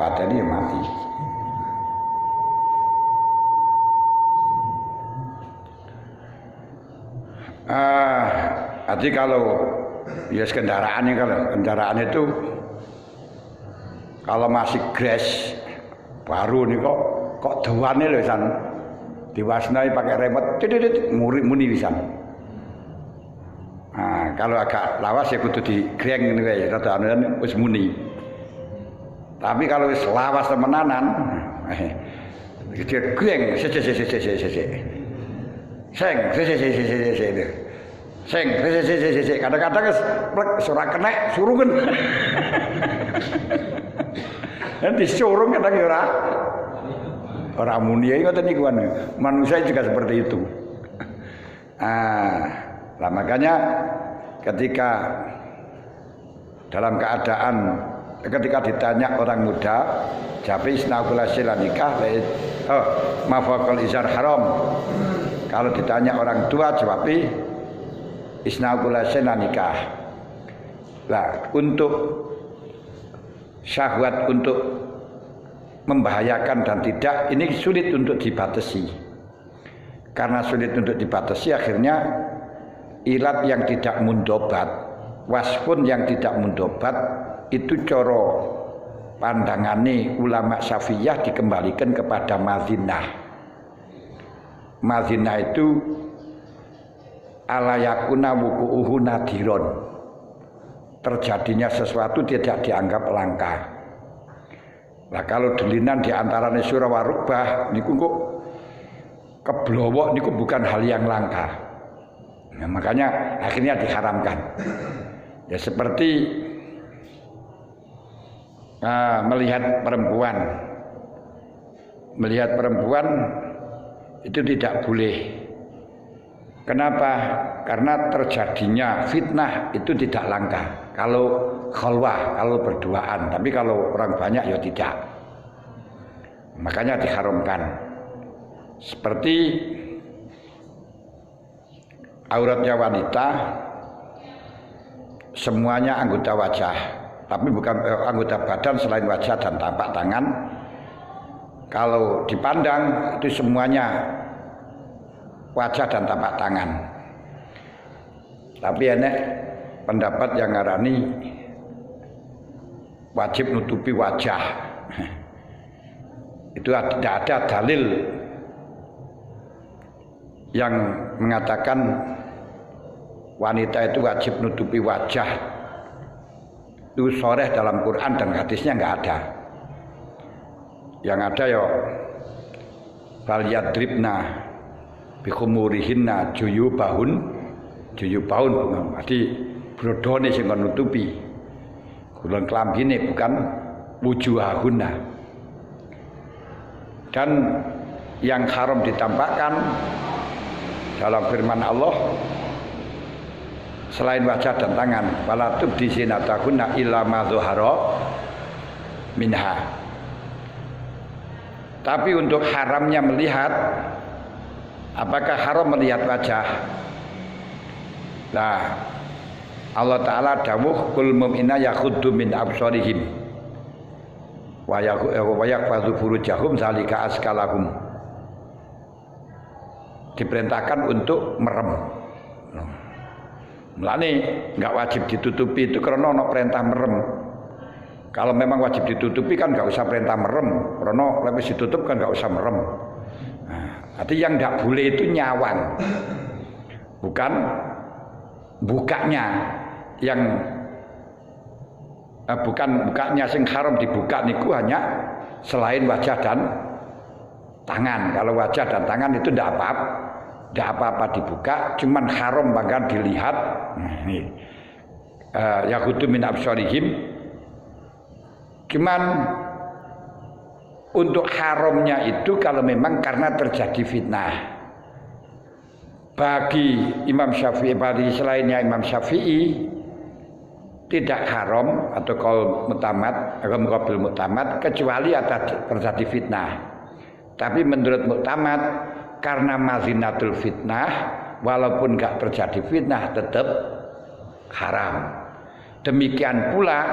pateni ya mati. Jadi kalau ya kendaraan itu kalau masih gres baru nih kok dawane lho san diwasnai pakai remote titit muni pisan. Nah, kalau agak lawas ya kudu digreng ngene kae rada anu wis muni. Tapi kalau wis lawas temenanan dia greng sing kadang-kadang plek ora kena surungan. Nanti surung kadang ora muni ya ngoten niku manusia juga seperti itu. Lah makanya ketika dalam keadaan ketika ditanya orang muda jabi isnaul nikah mafaqal izar haram. Kalau ditanya orang tua jawabi isnaul nikah. Lah untuk syahwat untuk membahayakan dan tidak ini sulit untuk dibatasi. Karena sulit untuk dibatasi akhirnya ilat yang tidak mundobat, waspun yang tidak mundobat itu coro pandangane ulama Syafi'iyah dikembalikan kepada madzinah. Madzinah itu alayakuna wuku'uhu nadiron. Terjadinya sesuatu tidak dianggap langka. Nah kalau delinan di antaranya surah warubah niku kok keblowok niku bukan hal yang langka. Nah, makanya akhirnya diharamkan. Ya seperti melihat perempuan itu tidak boleh. Kenapa? Karena terjadinya fitnah itu tidak langka. Kalau khalwah, kalau berduaan, tapi kalau orang banyak ya tidak. Makanya diharamkan. Seperti auratnya wanita semuanya anggota wajah, tapi bukan anggota badan selain wajah dan tapak tangan. Kalau dipandang itu semuanya wajah dan tapak tangan. Tapi enek pendapat yang ngarani wajib nutupi wajah. Itu tidak ada dalil yang mengatakan wanita itu wajib nutupi wajah. Itu shareh dalam Quran dan hadisnya enggak ada. Yang ada ya falyadribna bi khumurihinna juyubahun. Jadi brodone sing nutupi. Kulon klambine bukan wujuhahunna. Dan yang haram ditampakkan dalam firman Allah selain wajah dan tangan, wala tubdi zinatahunna illa ma dzahara minha. Tapi untuk haramnya melihat, apakah haram melihat wajah? Nah, Allah Ta'ala dawuh kul mu'mina yakhuddu min absarihim wa yakfadhu furujahum zalika askalahum. Diperintahkan untuk merem. Mulane enggak wajib ditutupi itu karena ono perintah merem. Kalau memang wajib ditutupi kan enggak usah perintah merem. Karena lebih ditutup kan enggak usah merem. Nah, artinya yang enggak boleh itu nyawang. Bukan bukanya yang bukan bukanya sing haram dibuka niku hanya selain wajah dan tangan. Kalau wajah dan tangan itu tidak apa-apa dibuka, cuman haram bahkan dilihat. Nah, ini yaqutu min absarihim. Cuman untuk haramnya itu kalau memang karena terjadi fitnah. Bagi Imam Syafi'i, bagi selainnya Imam Syafi'i tidak haram atau qaul mu'tamad atau qaul mu'tamad kecuali ada terjadi fitnah. Tapi menurut mu'tamad karena mazinatul fitnah walaupun enggak terjadi fitnah tetap haram. Demikian pula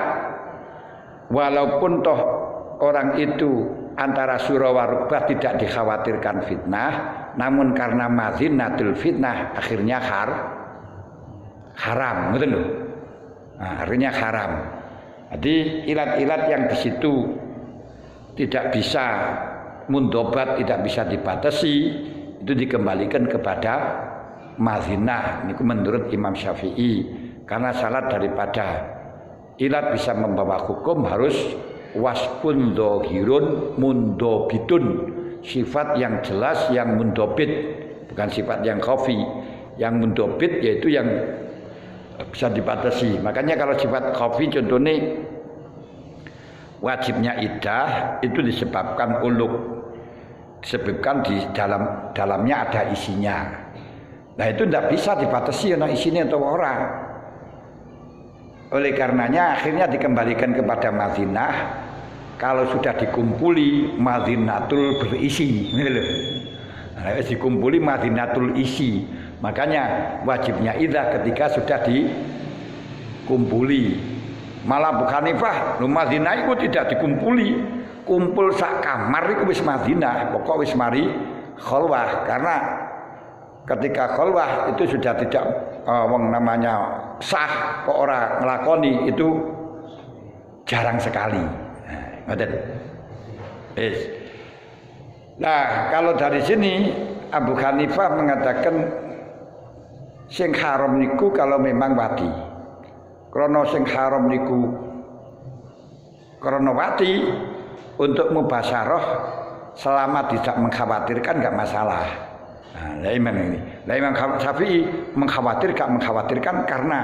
walaupun toh orang itu antara surah wa rukbah tidak dikhawatirkan fitnah, namun karena mazinatul fitnah akhirnya haram, betul loh. Nah, akhirnya haram. Jadi ilat-ilat yang di situ tidak bisa mundobat, tidak bisa dibatasi, itu dikembalikan kepada mazinah. Ini menurut Imam Syafi'i, karena syarat daripada ilat bisa membawa hukum harus wasfun dohirun mundobitun, sifat yang jelas yang mundobit, bukan sifat yang khafi. Yang mundobit yaitu yang bisa dibatasi. Makanya kalau sifat khafi contohnya wajibnya iddah itu disebabkan uluk, disebabkan di dalamnya ada isinya. Nah itu tidak bisa dibatasi ana isinya atau orang. Oleh karenanya akhirnya dikembalikan kepada mazinah. Kalau sudah dikumpuli mazinatul berisi, nah, dikumpuli mazinatul isi, makanya wajibnya iddah ketika sudah dikumpuli. Malah Abu Hanifah, mazinah itu tidak dikumpuli, kumpul sak kamar itu wis mazinah, pokok wis mari khalwah, karena ketika khalwah itu sudah tidak namanya sah kok ora nglakoni itu jarang sekali. Nah, kalau dari sini Abu Hanifah mengatakan sing haram niku kalau memang wati. Krana sing haram niku krana wati untuk mubasyarah selama tidak mengkhawatirkan enggak masalah. Nah, Imam ini. Imam Syafi'i mengkhawatirkan karena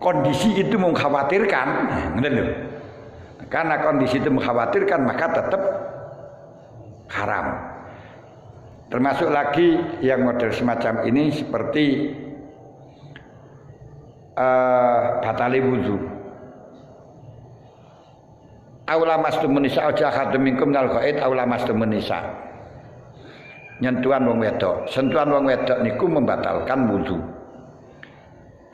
kondisi itu mengkhawatirkan. Benar loh. Karena kondisi itu mengkhawatirkan maka tetap haram. Termasuk lagi yang model semacam ini seperti batali wudu. Aula mastumun nisa ajahadu minkum nal qaid aula mastumun nisa. Nyentuhan wong wedok, sentuhan wong wedok niku membatalkan wudu.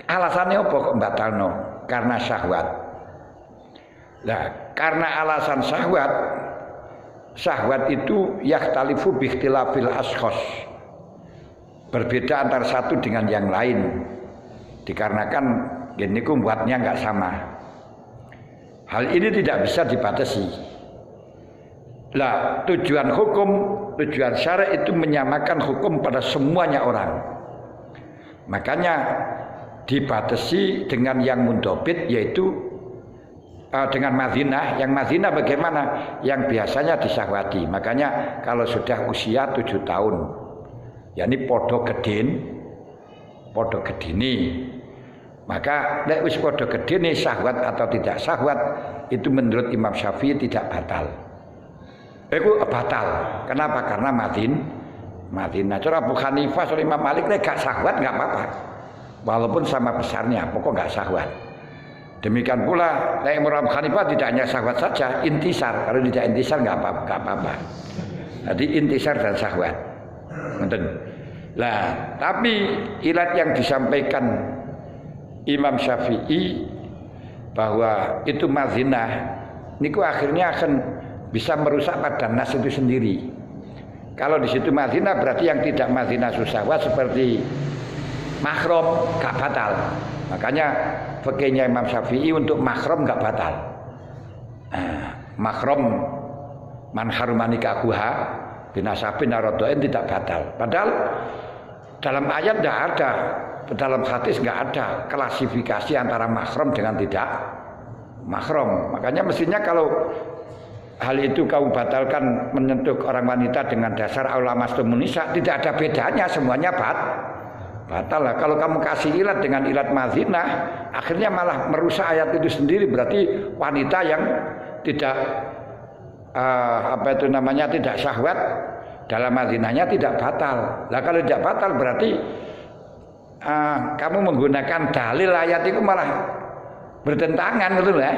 Alasannya apa kok batalno? Karena syahwat. Nah, karena alasan syahwat itu yakhtalifu biikhtilafil ashkhas. Berbeda antara satu dengan yang lain. Dikarenakan ini buatnya enggak sama. Hal ini tidak bisa dibatasi. Lah, tujuan syara itu menyamakan hukum pada semuanya orang. Makanya dibatasi dengan yang mundobit yaitu dengan mazinah. Yang mazinah bagaimana? Yang biasanya disahwati. Makanya kalau sudah usia 7 tahun, yakni podo gedini, maka nek wis podo gedini syahwat atau tidak syahwat itu menurut Imam Syafi'i tidak batal. Itu batal. Kenapa? Karena mazinah. Cara Abu Hanifah, cara Imam Malik nek gak syahwat enggak apa-apa. Walaupun sama besarnya, pokok enggak syahwat. Demikian pula Imam Abu Hanifah tidak hanya syahwat saja, intisar. Kalau tidak intisar enggak apa-apa. Jadi intisar dan syahwat. Nah, tapi ilat yang disampaikan Imam Syafi'i bahwa itu mazinah, niku akhirnya akan bisa merusak pada nas itu sendiri. Kalau di situ mazinah berarti yang tidak mazinah syahwat seperti mahram gak batal. Makanya fikihnya Imam Syafi'i untuk mahram gak batal. Mahram man harumani kahuha binasabin arodoin tidak batal. Padahal dalam ayat tidak ada, dalam hadis nggak ada klasifikasi antara mahram dengan tidak mahram. Makanya mestinya kalau hal itu kau batalkan menyentuh orang wanita dengan dasar aula mastumun nisa, tidak ada bedanya, semuanya batal lah. Kalau kamu kasih ilat dengan ilat mazinah, akhirnya malah merusak ayat itu sendiri. Berarti wanita yang tidak tidak syahwat dalam mazinahnya tidak batal. Lah kalau tidak batal berarti kamu menggunakan dalil ayat itu malah bertentangan, betul ya?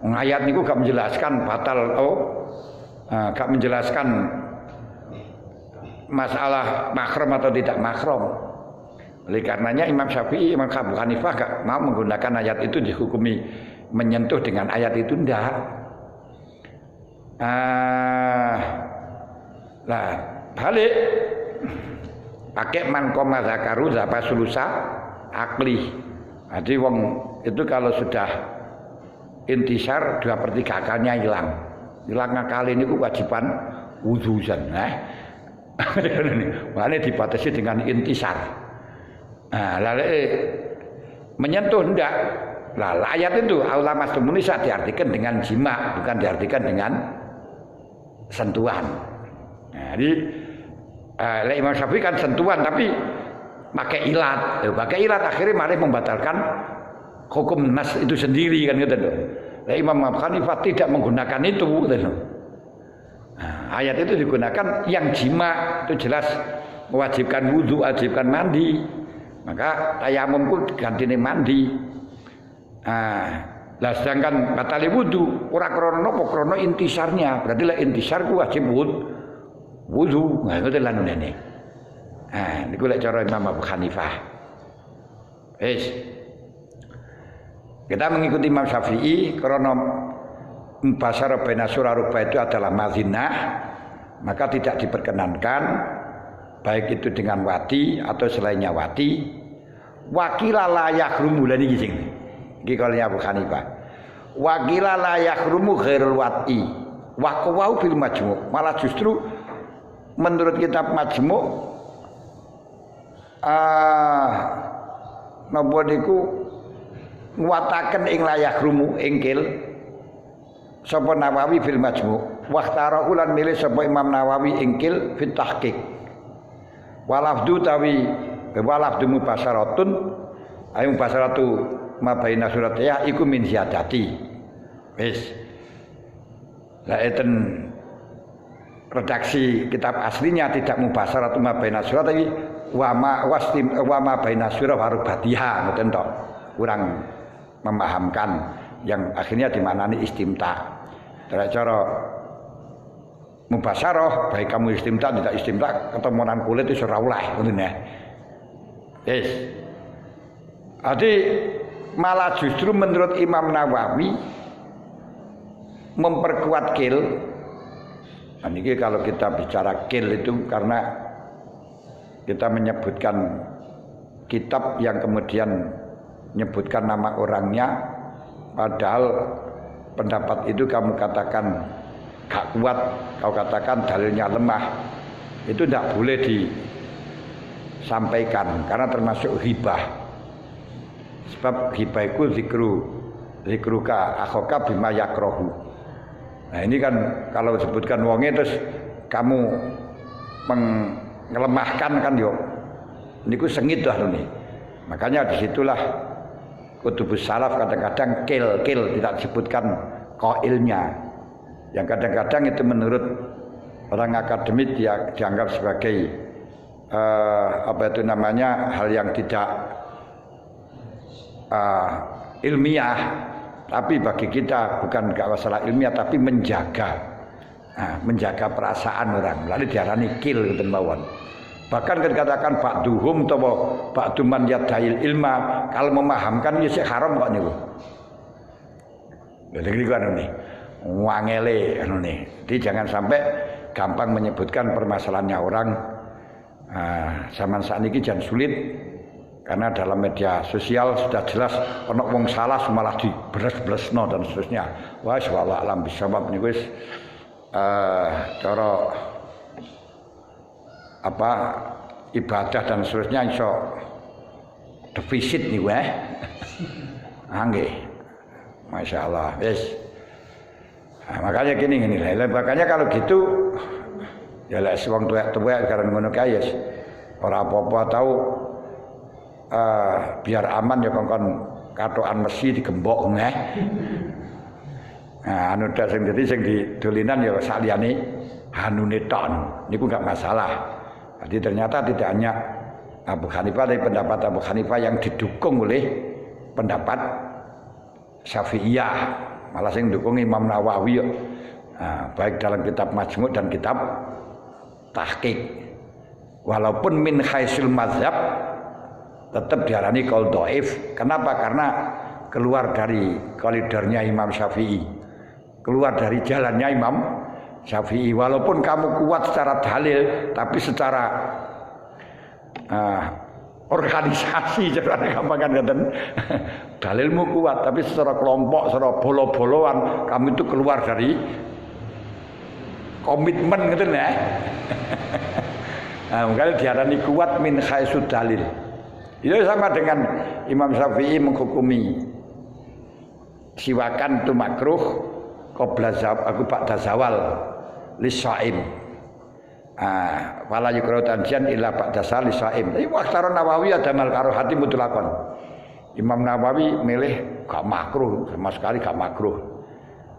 Ayat itu gak menjelaskan batal, gak menjelaskan masalah mahram atau tidak mahram. Oleh karenanya Imam Syafi'i, Imam Abu Hanifah gak mau menggunakan ayat itu dihukumi menyentuh dengan ayat itu, enggak. Nah, balik pakai man koma zakaru zapa sulusa akli. Jadi wong itu kalau sudah intisar 2/3 akalnya hilang. Hilang akal ini kewajiban wudzuzan. Makanya dibatasi dengan intisar. Nah, lalu menyentuh enggak. Nah, ayat itu Allah mastumulisa diartikan dengan jima, bukan diartikan dengan sentuhan. Nah, jadi Imam Syafi'i kan sentuhan tapi pakai ilat. Pakai ilat akhirnya malah membatalkan hukum nas itu sendiri kan gitu loh. Imam Abu Hanifah tidak menggunakan itu gitu loh. Nah, ayat itu digunakan yang jima itu jelas mewajibkan wudu, wajibkan mandi. Maka tayamum pun gantinya mandi. Lah sedangkan batali wudu ora krana napa krana intisarnya. Berarti lah intisar ku wajib wudu. Nah ngoten lan ngene. Niku lek cara Imam Abu Hanifah. Kita mengikuti Imam Syafi'i karena mubasyarah baina surah rubah itu adalah mazinah, maka tidak diperkenankan baik itu dengan wati atau selainnya wati. Wakila la yakhrumu lan iki sing iki kalane Abu Hanifah. Wakila la yakhrumu ghairul wati. Wa qawau bil majmu'. Malah justru menurut kitab Majmu' napa niku nguwataken ing la yakhrumu ingkil sapa Nawawi fil Majmu'. Waqtara ulan milih sapa Imam Nawawi ingkil fit tahqiq. Walafdu tawi walafdu mubasyaratun ayu mubasyaratu ma baina suratiyah iku min ziyadati. Wis. Lah eten redaksi kitab aslinya tidak mubasyaratu ma baina surat tapi wa ma baina surah warubatiha ngoten tok. Kurang memahamkan yang akhirnya dimaknani istimta. Cara mubasyarah baik kamu istimta tidak istimta ketemuan kulit itu ora oleh ngoten ya. Yes. Jadi malah justru menurut Imam Nawawi memperkuat kil. Nah, ini kalau kita bicara kil itu karena kita menyebutkan kitab yang kemudian menyebutkan nama orangnya, padahal pendapat itu kamu katakan gak kuat, kau katakan dalilnya lemah, itu tidak boleh disampaikan karena termasuk hibah. Sebab hibah itu zikruka akhoka bima yakrohu. Nah ini kan kalau disebutkan wongnya terus kamu mengelemahkan kan yo, ini ku sengit lah nih. Makanya disitulah kutubus salaf kadang-kadang kil tidak disebutkan qailnya. Yang kadang-kadang itu menurut orang akademik dia dianggap sebagai apa itu namanya hal yang tidak ilmiah, tapi bagi kita bukan gak masalah ilmiah tapi menjaga perasaan orang. Lalu diarani kil gitu mawon. Bahkan dikatakan ba'duhum atau ba'duman yaddail ilma, kalau memahamkan ya sih haram kok niku. Jadi kan ini wangele nih. Jadi jangan sampai gampang menyebutkan permasalahannya orang. Zaman saat ini jangan sulit karena dalam media sosial sudah jelas ono wong salah malah diberes-beresno dan seterusnya. Wah, wallahu alam bisawab niku wis cara apa ibadah dan seterusnya iso defisit niku nggih. Masyaallah. Wis. Makanya gini lah. Makanya kalau gitu ya lek wong tuwek-tuwek karena ngono kae ora apa-apa tahu biar aman ya kongkon katokan mesi digembok neh. Nah, anu dak sing dadi sing didolinan ya saliyane hanune ton. Niku enggak masalah. Jadi ternyata tidak hanya Abu Hanifah tapi pendapat Abu Hanifah yang didukung oleh pendapat Syafi'iyah. Malah sing dukung Imam Nawawi baik dalam kitab Majmu' dan kitab Tahqiq. Walaupun min haisul mazhab tetap diarani qaul dhaif. Kenapa? Karena keluar dari koridornya Imam Syafi'i, keluar dari jalannya Imam Syafi'i, walaupun kamu kuat secara dalil, tapi secara organisasi carane gampang kan ngoten. Dalilmu kuat, tapi secara kelompok, secara bolo-boloan kamu itu keluar dari komitmen ngoten ya. Makanya diarani kuat min haitsu dalil. Itu sama dengan Imam Syafi'i menghukumi siwakan itu makruh qabla aku ba'da zawal lisaim. Wala yukrau tanjian illa ba'da lisaim. Tapi Mukhtar Nawawi ada mal karohati mutlaqan. Imam Nawawi milih gak makruh, sama sekali gak makruh.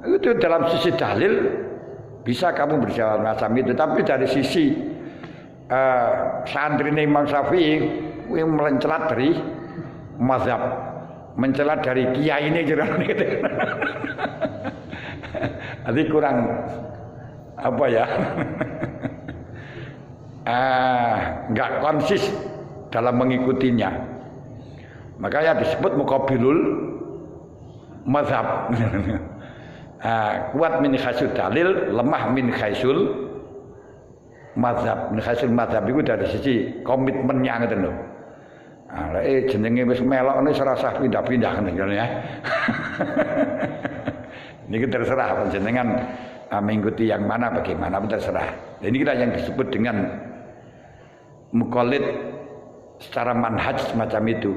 Itu dalam sisi dalil bisa kamu berjalan macam itu, tapi dari sisi santri Imam Syafi'i yang melencelat dari mazhab, mencelat dari kiai ini gitu. Nanti kurang apa ya? Enggak konsis dalam mengikutinya. Makanya disebut muqabilul mazhab. Kuat min khaisul dalil, lemah min khaisul mazhab. Min khaisul mazhab itu dari sisi komitmennya ngoten lho. Jenenge wis melok ini serasa pindah-pindah ngoten ya. Ini terserah panjenengan mengikuti yang mana bagaimana terserah. Ini kita yang disebut dengan muqallid secara manhaj semacam itu.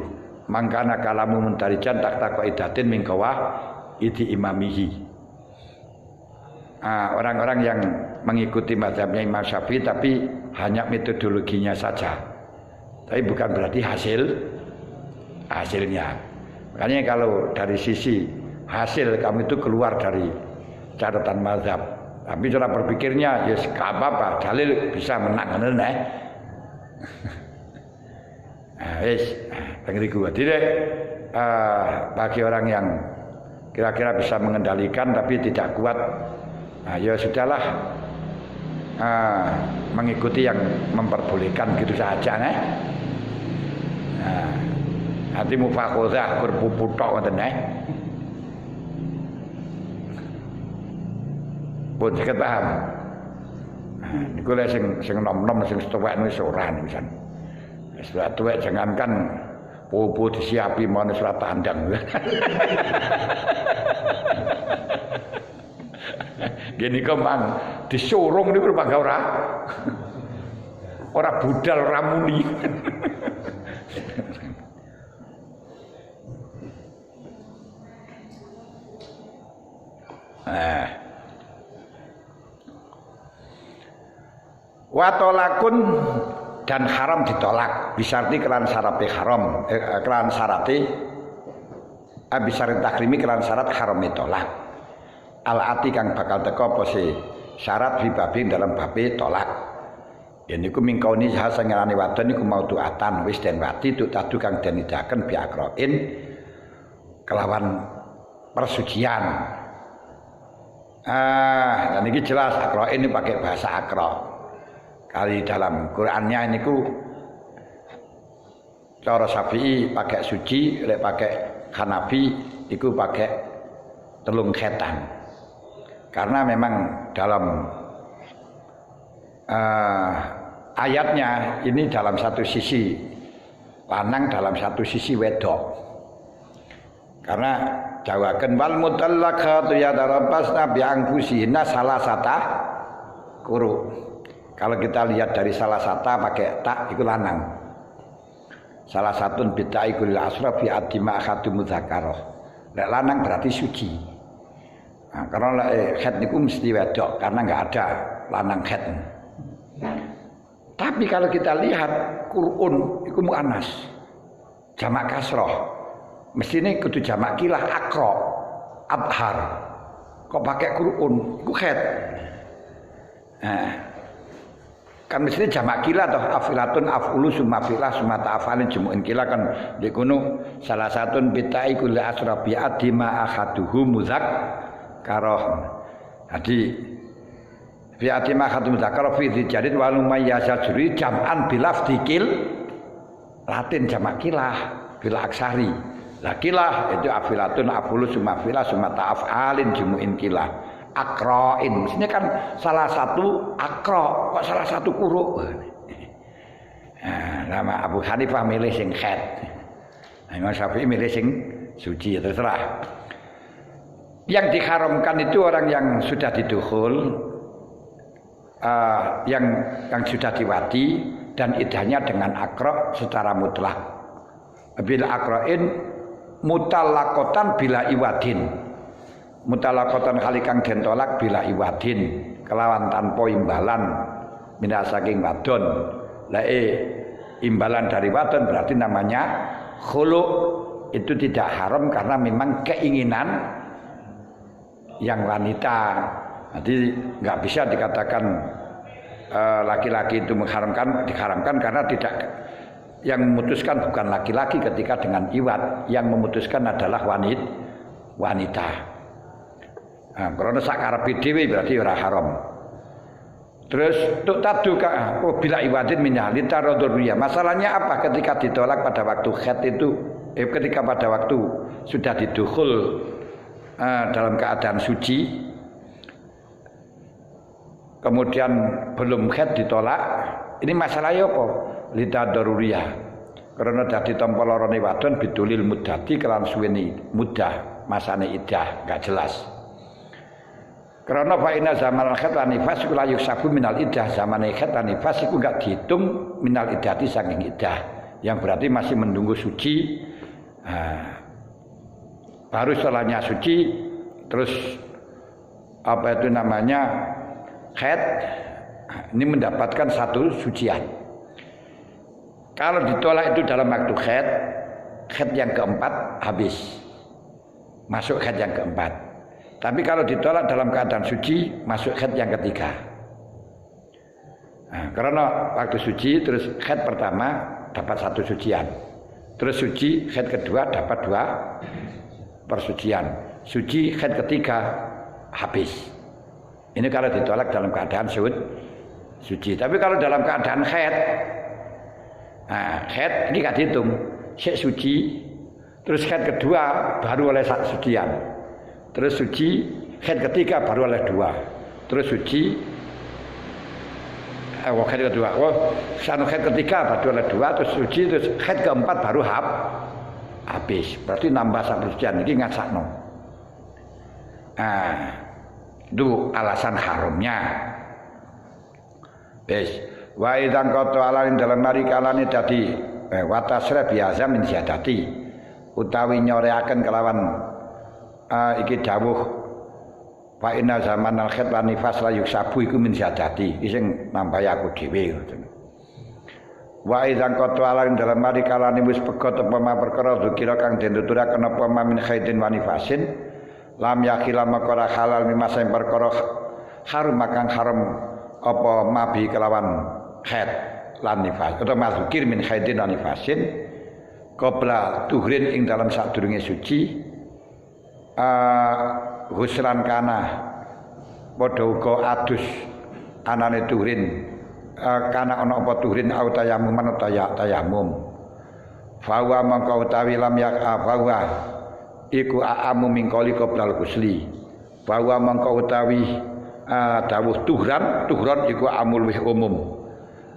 Mangkana kalamu muntarijan takta qaidatin min qawah idi imamihi. Orang-orang yang mengikuti mazhabnya Imam Syafi'i tapi hanya metodologinya saja. Tapi bukan berarti hasilnya. Makanya kalau dari sisi hasil kamu itu keluar dari catatan mazhab. Tapi cara berpikirnya ya gak apa-apa, dalil bisa menang ngono nek. Wis, ngriku. Jadi bagi orang yang kira-kira bisa mengendalikan tapi tidak kuat, ya sudahlah mengikuti yang memperbolehkan gitu saja nek. Nanti mufakhozah berpuputok ngoten nek. Pun sakit paham. Niku lek sing nom-nom sing tuwek wis ora nisan. Wis tuwek jangankan pupu disiapi mon wis ora tandang. Gini kemang disurung niku mangga ora budal ora muni. Watolakun dan haram ditolak bisarti kelan syarate haram kelan syarate bisarin takrimi kelan syarat haram ditolak al-ati kang bakal teko apa sih syarat bibabing dalam babe tolak ya niku mingkauni jahasa ngerani wadon niku mau tuatan wis den wati tu tadu kang den idaken bi akroin kelawan persucian dan ini jelas akroin ini pakai bahasa akro. Kali dalam Qur'annya ini ku cara Syafi'i pakai suci, lek pakai Hanafi itu pakai telung khetan. Karena memang dalam ayatnya ini dalam satu sisi lanang, dalam satu sisi wedok. Karena jawakan wal mutallaqatu yatarabbasna bi anfusihinna salasata quru. Kalau kita lihat dari salah satu pakai tak itu lanang. Salah satu bid'ah ikul asraf fi adima akhadu mudzakarah. Lek lanang berarti suci. Nah, karena khat niku mesti wedok karena enggak ada lanang khat. Tapi kalau kita lihat Qur'an iku muannas. Jamak kasroh. Mestine kudu jamak kilah akra, abhar. Kok pakai Qur'an iku khat. Nah, kan mesti jamak kila atau afilatun afulu summa filah summa ta'afalin jumu'in kila kan dikuno salah satu bitai kulli asrabi adima ahaduhu muzak karoh. Jadi fi adima ahaduhu muzak karoh fi dijadid walumay yasajuri jam'an bilaf dikil latin jamak kilah bila aksari lah kilah itu afilatun afulu summa filah summa ta'afalin jumu'in kila akrain. Maksudnya kan salah satu akra, kok salah satu kuru. Nah, nama Abu Hanifah milih sing khat. Imam Syafi'i milih sing suci, terserah. Yang diharamkan itu orang yang sudah didukhul, yang sudah diwadi dan idahnya dengan akra secara mutlak. Bila akrain mutalakotan bila iwadin, mutalakotan kalikang den tolak bila iwadin, kelawan tanpa imbalan minas saking wadon. Imbalan dari wadon berarti namanya khulu. Itu tidak haram karena memang keinginan yang wanita. Jadi nggak bisa dikatakan laki-laki itu diharamkan karena tidak, yang memutuskan bukan laki-laki ketika dengan iwat, yang memutuskan adalah wanita. Nah, karena sakarepe dhewe berarti ora haram. Terus tuk tadu bila iwadin minyalita rodornya. Masalahnya apa ketika ditolak pada waktu khat itu? Ketika pada waktu sudah didukhul dalam keadaan suci, kemudian belum khat ditolak, ini masalahnya apa? Lita daruriyah, karena dadi tampa larane wadon bidulil muddati kelan suweni mudah masane iddah enggak jelas. Karena fa inna zaman khat lan nifas kula yusabu minal iddah, zaman khat lan nifas iku enggak dihitung minal iddati saking iddah, yang berarti masih menunggu suci. Baru setelahnya suci, terus apa itu namanya khat, ini mendapatkan satu sucian. Kalau ditolak itu dalam waktu khat yang keempat habis, masuk khat yang keempat. Tapi kalau ditolak dalam keadaan suci, masuk khat yang ketiga. Nah, karena waktu suci terus khat pertama dapat satu sucian, terus suci khat kedua dapat 2 persucian, suci khat ketiga habis. Ini kalau ditolak dalam keadaan suci. Tapi kalau dalam keadaan khat, khat ini gak dihitung, suci, terus khat kedua baru oleh sucian, terus suci khat ketiga baru oleh 2, terus suci khat kedua, khat ketiga baru oleh 2, terus suci, terus khat keempat baru habis. Berarti nambah satu sucian, ini ngasakno. Itu alasan haramnya. Wa idzan qatu alain dalam mari kalane dadi watasra biasa min ziyadati, utawi nyoreaken kelawan iki dawuh fa inna zaman al khat lan nifas la yuksabu iku min ziyadati, iki sing nambahi aku dhewe ngoten. Wa idzan qatu alain dalam mari kalane wis pegot apa ma perkara dikira kang den tuturaken apa ma min khaidin wa nifasin lam yakila makara halal mimma sing perkara harum makang haram apa mabi kelawan khat lan nifas atau mazkir min khaidin lan nifasin qabla tuhrin ing dalam sadurunge suci husran kana padha uga adus anane tuhrin kana ana apa tuhrin au tayamum tayamum fawa mangka utawi lam yak fawa iku aamu mingkoli qoblal ghusli, bahwa mangka utawi dawuh tuhran iku amul wih umum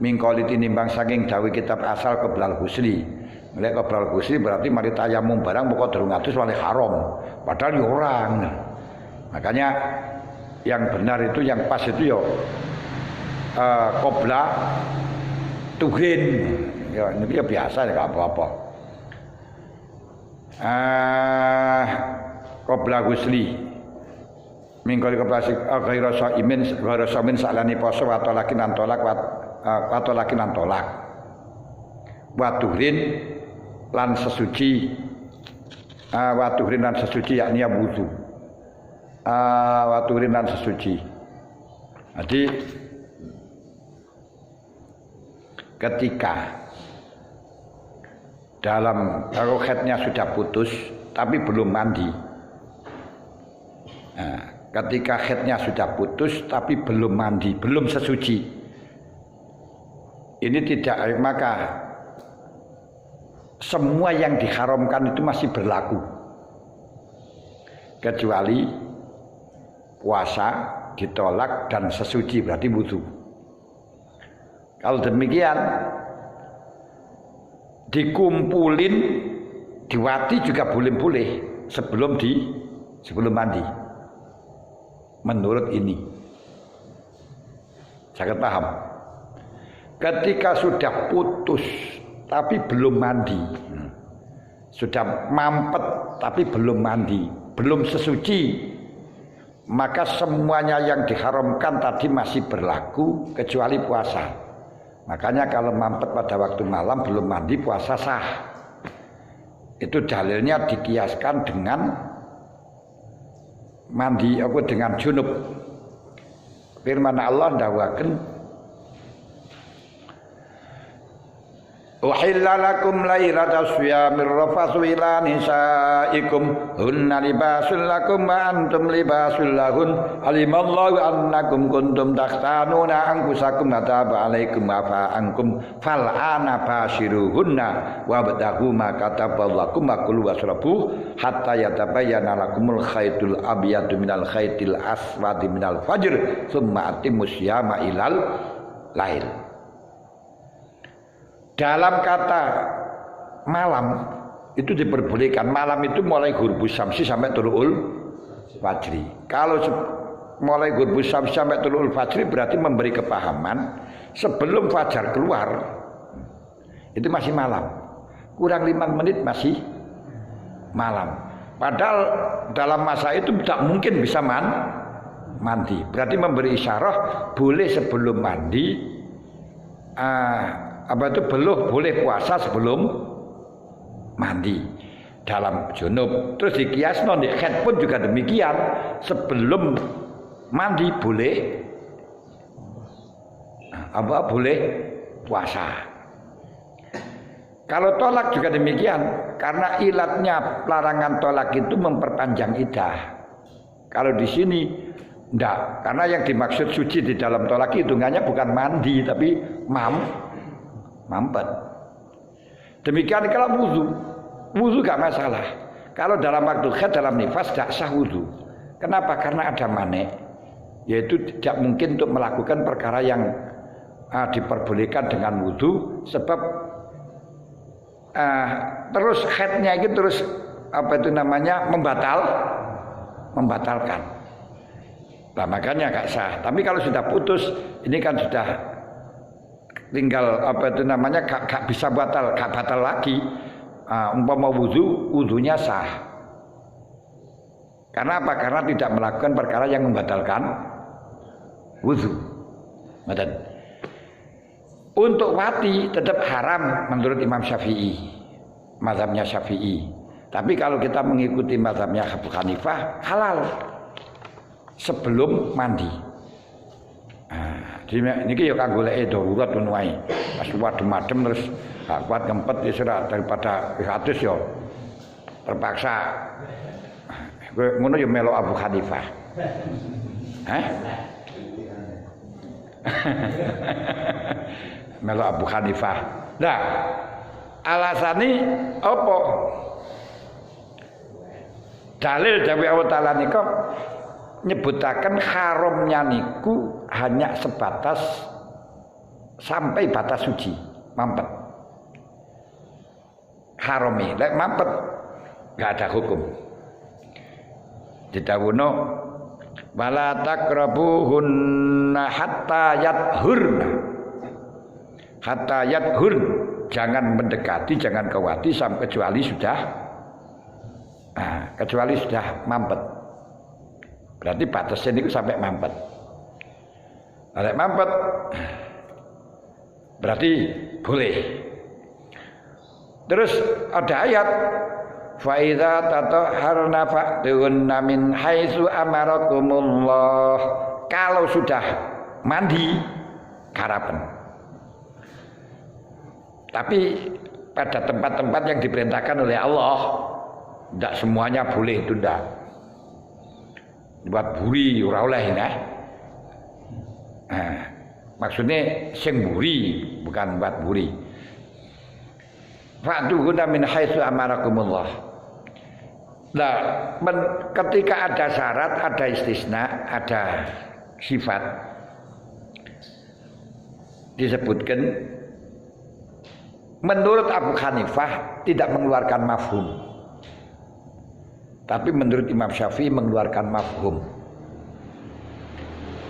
mingkoli tinimbang saking dawuh kitab asal qoblal ghusli. Nek qoblal ghusli berarti mari tayamum barang pokok durung atus wali haram, padahal yo orang. Makanya yang benar itu, yang pas itu yo qobla tuhrin, ya ini biasa ya enggak apa-apa. Qabla ghusli mingkali keplasik ghairu saimin salani poso wa talakin tolak wa tuhrin lan sesuci yakni wudu wa tuhrin lan sesuci. Jadi ketika dalam khatnya sudah putus tapi belum mandi. Ketika khatnya sudah putus tapi belum mandi, belum sesuci, ini tidak, maka semua yang diharamkan itu masih berlaku kecuali puasa ditolak dan sesuci berarti wudu. Kalau demikian dikumpulin diwati juga boleh sebelum mandi. Menurut ini sangat paham. Ketika sudah putus tapi belum mandi, sudah mampet tapi belum mandi, belum sesuci, maka semuanya yang diharamkan tadi masih berlaku kecuali puasa. Makanya kalau mampet pada waktu malam belum mandi puasa sah. Itu dalilnya dikiaskan dengan mandi dengan junub. Firman Allah dawaken Uhilla lakum lailata syiyamir rafathu ila nisaikum hunna libasul lakum wa antum libasul lahun alimallahu annakum kuntum takhtanuna anfusakum fataba alaikum afa ankum fal'ana bashiruhunna wabtaghu ma kataballakum wa kulu wasrabu hatta yatabayyana lakumul khaytul abyadu minal khaytil aswadi minal fajr thumma atimmus syiyama ilal lail. Dalam kata malam itu diperbolehkan. Malam itu mulai ghurubus syamsi sampai tulu'ul fajri. Kalau mulai ghurubus syamsi sampai tulu'ul fajri berarti memberi kepahaman sebelum fajar keluar itu masih malam. Kurang 5 menit masih malam. Padahal dalam masa itu tak mungkin bisa mandi. Berarti memberi isyarah boleh sebelum mandi. Belum boleh puasa sebelum mandi dalam junub. Terus dikias di haid pun juga demikian, sebelum mandi boleh boleh puasa. Kalau tolak juga demikian, karena ilatnya pelarangan tolak itu memperpanjang iddah. Kalau di sini enggak, karena yang dimaksud suci di dalam tolak hitungannya bukan mandi tapi mampet. Demikian kalau wudu gak masalah. Kalau dalam waktu haid dalam nifas tidak sah wudu. Kenapa? Karena ada manek, yaitu tidak mungkin untuk melakukan perkara yang diperbolehkan dengan wudu, sebab terus haidnya itu terus membatalkan. Nah, makanya gak sah. Tapi kalau sudah putus, ini kan sudah tinggal gak bisa gak batal lagi. Umpama wudunya sah. Karena apa? Karena tidak melakukan perkara yang membatalkan wudu. Untuk wati tetap haram menurut Imam Syafi'i, mazhabnya Syafi'i. Tapi kalau kita mengikuti mazhabnya Abu Hanifah, halal sebelum mandi. Ini ya kanggo lek darurat ngono wae. Pas wadem-adem terus gak kuat kempet ya sudah, daripada hadis ya terpaksa. Kowe ngono ya melok Abu Hanifah. Melok Abu Hanifah. Nah, alasane apa? Dalil dari Allah Ta'ala niku nyebutaken haramnya niku hanya sebatas sampai batas suci, mampet. Harami, lek mampet enggak ada hukum. Didhawuhna wala taqrabuhunna hatta yadhurna. Hatta yadhur, jangan mendekati, jangan kewati sampai kecuali sudah mampet. Berarti batasnya itu sampai mampet. Kalau mampet berarti boleh. Terus ada ayat fa idza tatahharna fa'tuhunna min haitsu amarakumullah. Kalau sudah mandi karapen. Tapi pada tempat-tempat yang diperintahkan oleh Allah, tidak semuanya boleh itu ndak. Buat buri ora oleh nah. Maksudnya sing buri bukan buat buri. Fa'tuhunna min haitsu amarakumullah. Nah, ketika ada syarat, ada istisna, ada sifat disebutkan menurut Abu Hanifah tidak mengeluarkan mafhum. Tapi menurut Imam Syafi'i mengeluarkan mafhum.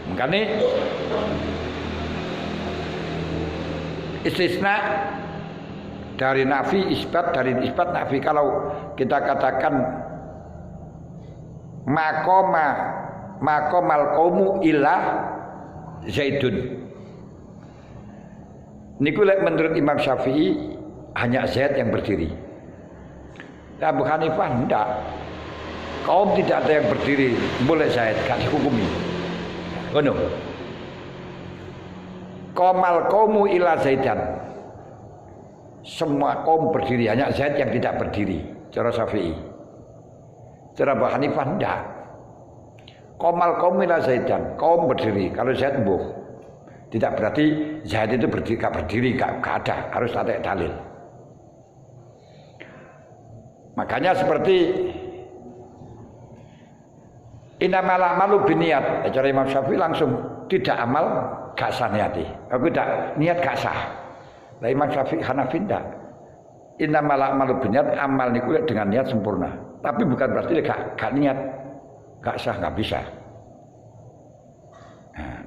Makanya istisna dari nafi isbat, dari isbat nafi. Kalau kita katakan makomal qaumu illa Zaidun, niku lek menurut Imam Syafi'i hanya Zaid yang berdiri. Abu Hanifah enggak. Kaum tidak ada yang berdiri, boleh Zaid gak dihukumi. Ngono. Qamal qaumu illa Zaidan. Semua kaum berdiri, hanya Zaid yang tidak berdiri. Cara Syafi'i. Cara Abu Hanifah enggak. Qamal qaumu illa Zaidan. Kaum berdiri, kalau Zaid mbuh. Tidak berarti Zaid itu berdiri, gak ada, harus ada dalil. Makanya seperti innamal a'malu binniyat, cara Imam Syafi'i langsung tidak amal gak sah niati. Aku tidak niat gak sah. Lah Imam Syafi'i Hanafi ndak. Innamal a'malu binniyat, amal niku dengan niat sempurna. Tapi bukan berarti gak niat gak sah, gak bisa.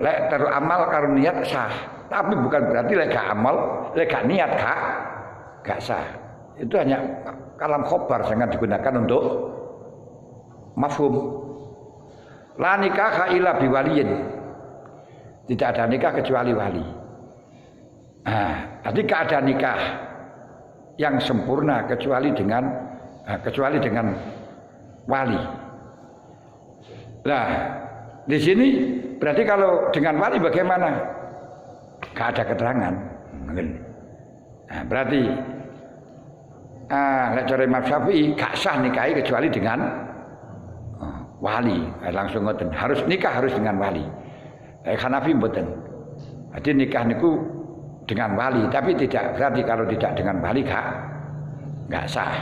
Lek terus amal karo niat sah, tapi bukan berarti lek gak amal, lek gak niat gak sah. Itu hanya kalam khobar sangat digunakan untuk mafhum. La nikah illa biwaliyin. Tidak ada nikah kecuali wali. Jadi keadaan nikah yang sempurna kecuali dengan wali. Nah, di sini berarti kalau dengan wali bagaimana? Gak ada keterangan. Nah, berarti cara Imam Syafi'i gak sah nikahi kecuali dengan wali. Langsung ngoten, harus nikah harus dengan wali. Hanafi mboten. Jadi nikah niku dengan wali, tapi tidak berarti kalau tidak dengan wali gak sah.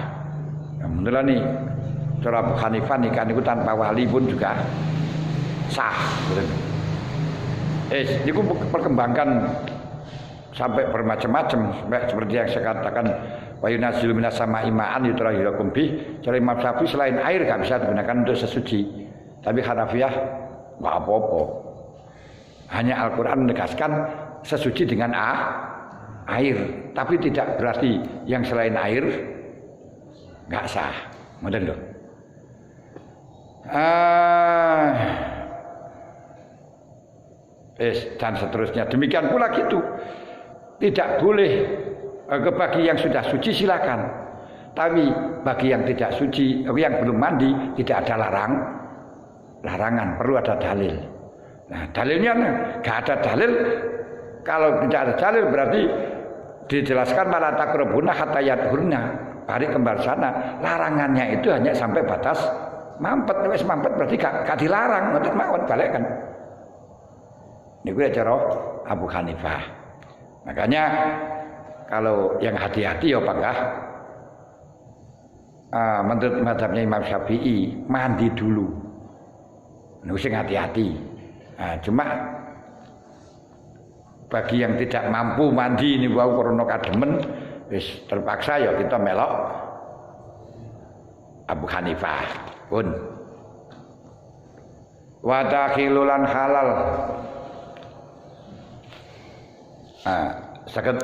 Alhamdulillah nih, cara Abu Hanifah nikah niku tanpa wali pun juga sah. Niku perkembangan sampai bermacam-macam, sampai seperti yang saya katakan wa yunazzilu minas sama'i ma'an yutahhirukum bih. Cara Imam Syafi'i selain air gak bisa digunakan untuk sesuci. Tapi Hanafiyah enggak apa-apa. Hanya Al-Qur'an menegaskan sesuci dengan air, tapi tidak berarti yang selain air enggak sah. Ngoten lho. Dan seterusnya. Demikian pula gitu. Tidak boleh bagi yang sudah suci silakan. Tapi bagi yang tidak suci, yang belum mandi tidak ada larangan, perlu ada dalil. Nah, dalilnya enggak ada dalil. Kalau tidak ada dalil berarti dijelaskan malah takrabuna hatta yadhurna. Balik kembali sana. Larangannya itu hanya sampai batas mampet. Wis mampet berarti gak dilarang, ngoten mawon balik kan. Niku cara Abu Hanifah. Makanya kalau yang hati-hati ya Pak menurut mazhabnya Imam Syafi'i mandi dulu. Niku sing hati-hati. Cuma bagi yang tidak mampu mandi ini wau karena kademen wis terpaksa ya kita melok Abu Hanifah pun. Wa takhilulan halal. Saged